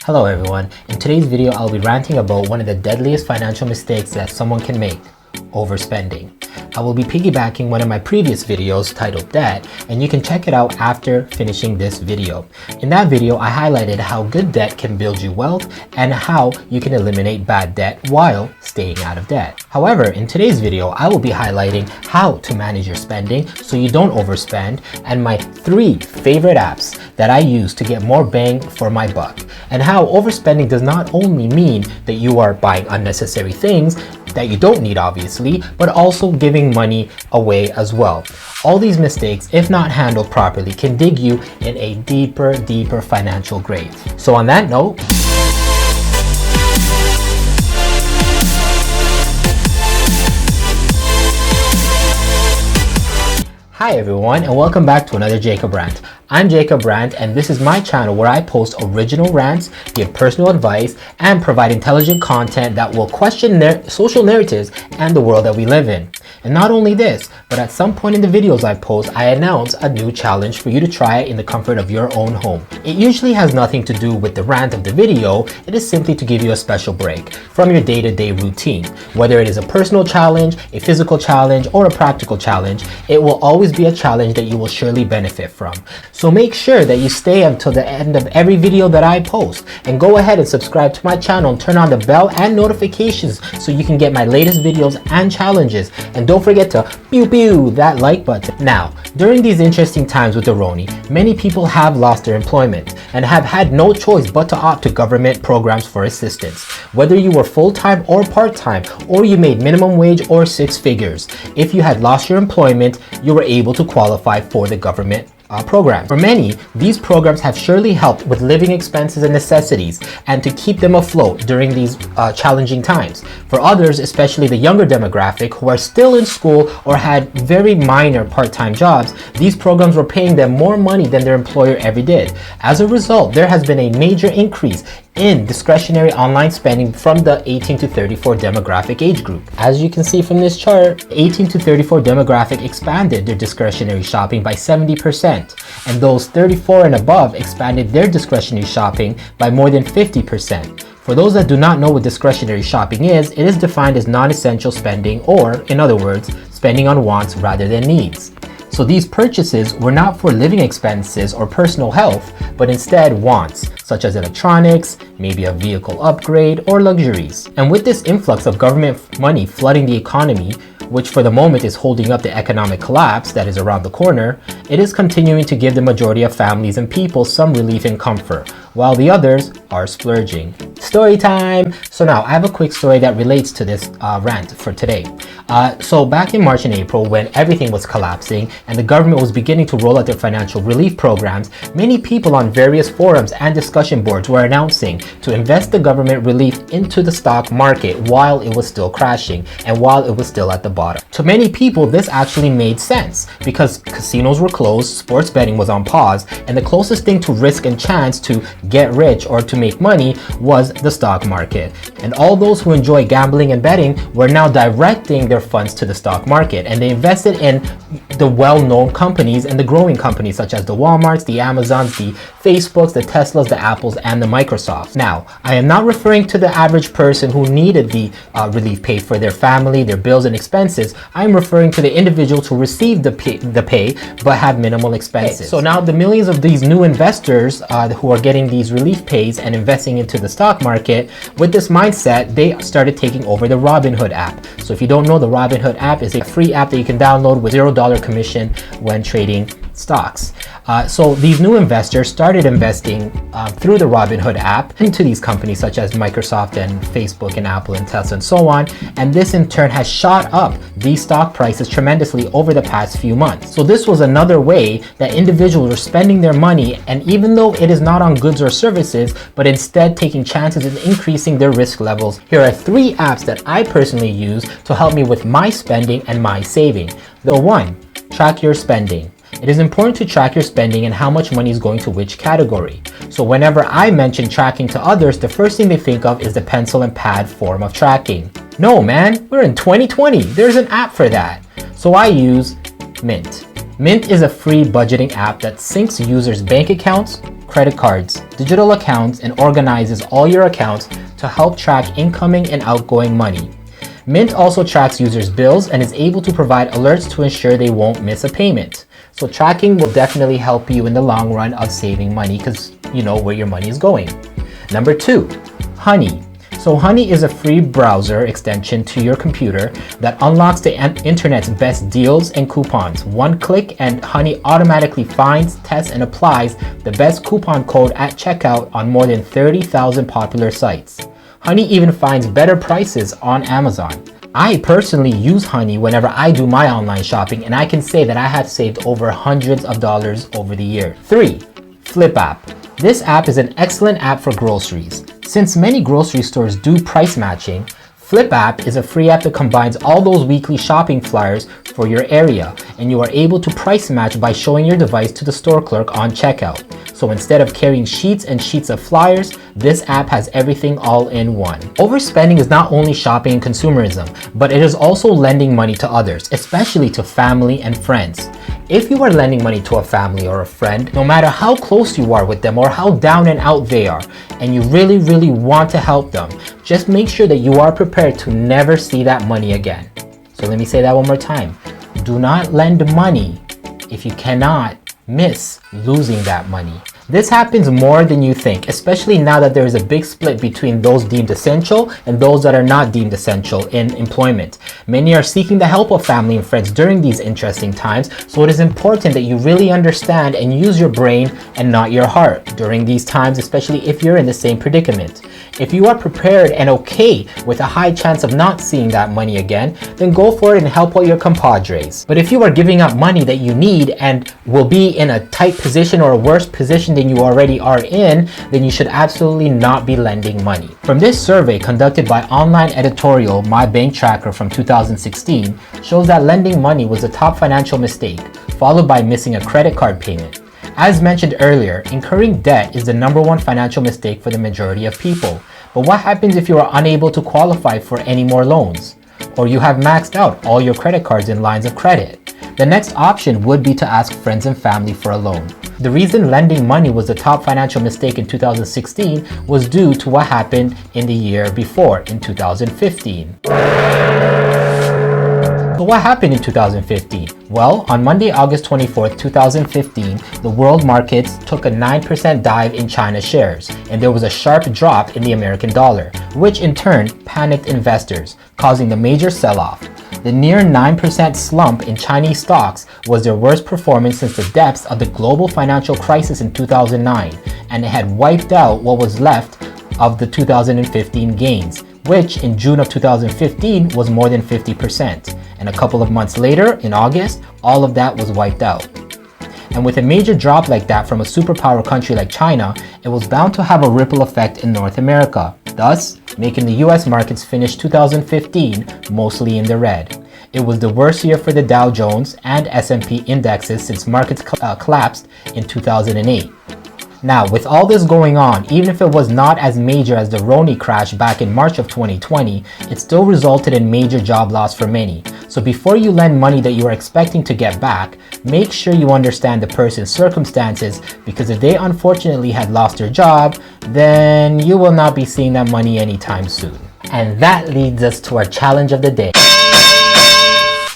Hello everyone, in today's video I'll be ranting about one of the deadliest financial mistakes that someone can make, overspending. I will be piggybacking one of my previous videos titled Debt, and you can check it out after finishing this video. In that video, I highlighted how good debt can build you wealth and how you can eliminate bad debt while staying out of debt. However, in today's video, I will be highlighting how to manage your spending so you don't overspend, and my 3 favorite apps that I use to get more bang for my buck, and how overspending does not only mean that you are buying unnecessary things that you don't need obviously, but also giving money away as well. All these mistakes, if not handled properly, can dig you in a deeper financial grave. So on that note, hi everyone, and welcome back to another Jacob Rant. I'm Jacob Rant, and this is my channel where I post original rants, give personal advice, and provide intelligent content that will question social narratives and the world that we live in. And not only this, but at some point in the videos I post, I announce a new challenge for you to try in the comfort of your own home. It usually has nothing to do with the rant of the video, it is simply to give you a special break from your day-to-day routine. Whether it is a personal challenge, a physical challenge, or a practical challenge, it will always be a challenge that you will surely benefit from. So make sure that you stay until the end of every video that I post, and go ahead and subscribe to my channel and turn on the bell and notifications so you can get my latest videos and challenges. And don't forget to pew that like button. Now, during these interesting times with the Roni, many people have lost their employment and have had no choice but to opt to government programs for assistance. Whether you were full-time or part-time, or you made minimum wage or 6 figures, if you had lost your employment, you were able to qualify for the government program. For many, these programs have surely helped with living expenses and necessities and to keep them afloat during these challenging times. For others, especially the younger demographic who are still in school or had very minor part-time jobs, these programs were paying them more money than their employer ever did. As a result, there has been a major increase in discretionary online spending from the 18 to 34 demographic age group. As you can see from this chart, 18 to 34 demographic expanded their discretionary shopping by 70%, and those 34 and above expanded their discretionary shopping by more than 50%. For those that do not know what discretionary shopping is, it is defined as non-essential spending, or in other words, spending on wants rather than needs. So these purchases were not for living expenses or personal health, but instead wants, such as electronics, maybe a vehicle upgrade, or luxuries. And with this influx of government money flooding the economy, which for the moment is holding up the economic collapse that is around the corner, it is continuing to give the majority of families and people some relief and comfort, while the others are splurging. Story time! So now I have a quick story that relates to this rant for today. So back in March and April, when everything was collapsing and the government was beginning to roll out their financial relief programs, many people on various forums and discussion boards were announcing to invest the government relief into the stock market while it was still crashing and while it was still at the bottom. To many people, this actually made sense because casinos were closed, sports betting was on pause, and the closest thing to risk and chance to get rich or to make money was the stock market. And all those who enjoy gambling and betting were now directing their funds to the stock market, and they invested in the well-known companies and the growing companies such as the Walmarts, the Amazons, the Facebooks, the Teslas, the Apples, and the Microsofts. Now, I am not referring to the average person who needed the relief paid for their family, their bills and expenses. I'm referring to the individuals who received the pay but have minimal expenses. So now the millions of these new investors who are getting these relief pays and investing into the stock market, with this mindset, they started taking over the Robinhood app. So if you don't know, the Robinhood app is a free app that you can download with $0 commission when trading stocks. So these new investors started investing through the Robinhood app into these companies such as Microsoft and Facebook and Apple and Tesla and so on, and this in turn has shot up these stock prices tremendously over the past few months. So this was another way that individuals were spending their money, and even though it is not on goods or services, but instead taking chances in increasing their risk levels. Here are 3 apps that I personally use to help me with my spending and my saving. The 1, track your spending. It is important to track your spending and how much money is going to which category. So whenever I mention tracking to others, the first thing they think of is the pencil and pad form of tracking. No man, we're in 2020. There's an app for that. So I use Mint. Mint is a free budgeting app that syncs users' bank accounts, credit cards, digital accounts, and organizes all your accounts to help track incoming and outgoing money. Mint also tracks users' bills and is able to provide alerts to ensure they won't miss a payment. So tracking will definitely help you in the long run of saving money because you know where your money is going. Number 2, Honey. So Honey is a free browser extension to your computer that unlocks the internet's best deals and coupons. One click and Honey automatically finds, tests, and applies the best coupon code at checkout on more than 30,000 popular sites. Honey even finds better prices on Amazon. I personally use Honey whenever I do my online shopping, and I can say that I have saved over hundreds of dollars over the year. 3, Flip app. This app is an excellent app for groceries. Since many grocery stores do price matching, Flip app is a free app that combines all those weekly shopping flyers for your area, and you are able to price match by showing your device to the store clerk on checkout. So instead of carrying sheets and sheets of flyers, this app has everything all in one. Overspending is not only shopping and consumerism, but it is also lending money to others, especially to family and friends. If you are lending money to a family or a friend, no matter how close you are with them or how down and out they are, and you really want to help them, just make sure that you are prepared to never see that money again. So let me say that one more time. Do not lend money if you cannot miss losing that money. This happens more than you think, especially now that there is a big split between those deemed essential and those that are not deemed essential in employment. Many are seeking the help of family and friends during these interesting times, so it is important that you really understand and use your brain and not your heart during these times, especially if you're in the same predicament. If you are prepared and okay with a high chance of not seeing that money again, then go for it and help out your compadres. But if you are giving up money that you need and will be in a tight position or a worse position than you already are in, then you should absolutely not be lending money. From this survey conducted by online editorial My Bank Tracker from 2016 shows that lending money was the top financial mistake, followed by missing a credit card payment. As mentioned earlier, incurring debt is the #1 financial mistake for the majority of people. But what happens if you are unable to qualify for any more loans? Or you have maxed out all your credit cards and lines of credit? The next option would be to ask friends and family for a loan. The reason lending money was the top financial mistake in 2016 was due to what happened in the year before, in 2015. So what happened in 2015? Well, on Monday, August 24th, 2015, the world markets took a 9% dive in China shares, and there was a sharp drop in the American dollar, which in turn panicked investors, causing the major sell-off. The near 9% slump in Chinese stocks was their worst performance since the depths of the global financial crisis in 2009, and it had wiped out what was left of the 2015 gains, which in June of 2015 was more than 50%. And a couple of months later, in August, all of that was wiped out. And with a major drop like that from a superpower country like China, it was bound to have a ripple effect in North America, thus making the US markets finish 2015 mostly in the red. It was the worst year for the Dow Jones and S&P indexes since markets collapsed in 2008. Now, with all this going on, even if it was not as major as the Roni crash back in March of 2020, it still resulted in major job loss for many. So before you lend money that you are expecting to get back, make sure you understand the person's circumstances, because if they unfortunately had lost their job, then you will not be seeing that money anytime soon. And that leads us to our challenge of the day.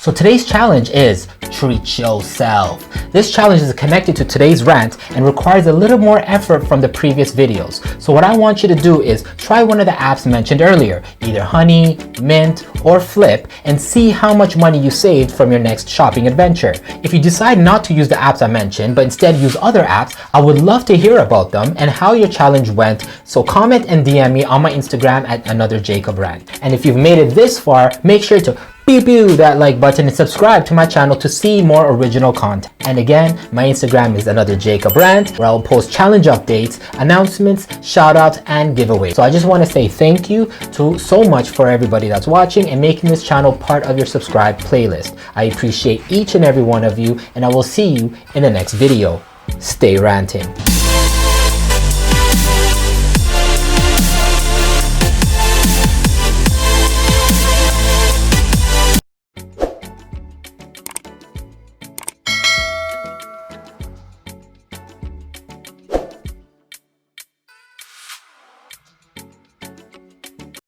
So today's challenge is treat yourself. This challenge is connected to today's rant and requires a little more effort from the previous videos. So what I want you to do is try one of the apps mentioned earlier, either Honey, Mint, or Flip, and see how much money you saved from your next shopping adventure. If you decide not to use the apps I mentioned, but instead use other apps, I would love to hear about them and how your challenge went. So comment and DM me on my Instagram at another Jacob Rant. And if you've made it this far, make sure to pew that like button and subscribe to my channel to see more original content. And again, my Instagram is another Jacob Rant, where I'll post challenge updates, announcements, shoutouts, and giveaways. So I just want to say thank you so much for everybody that's watching and making this channel part of your subscribed playlist. I appreciate each and every one of you, and I will see you in the next video. Stay ranting.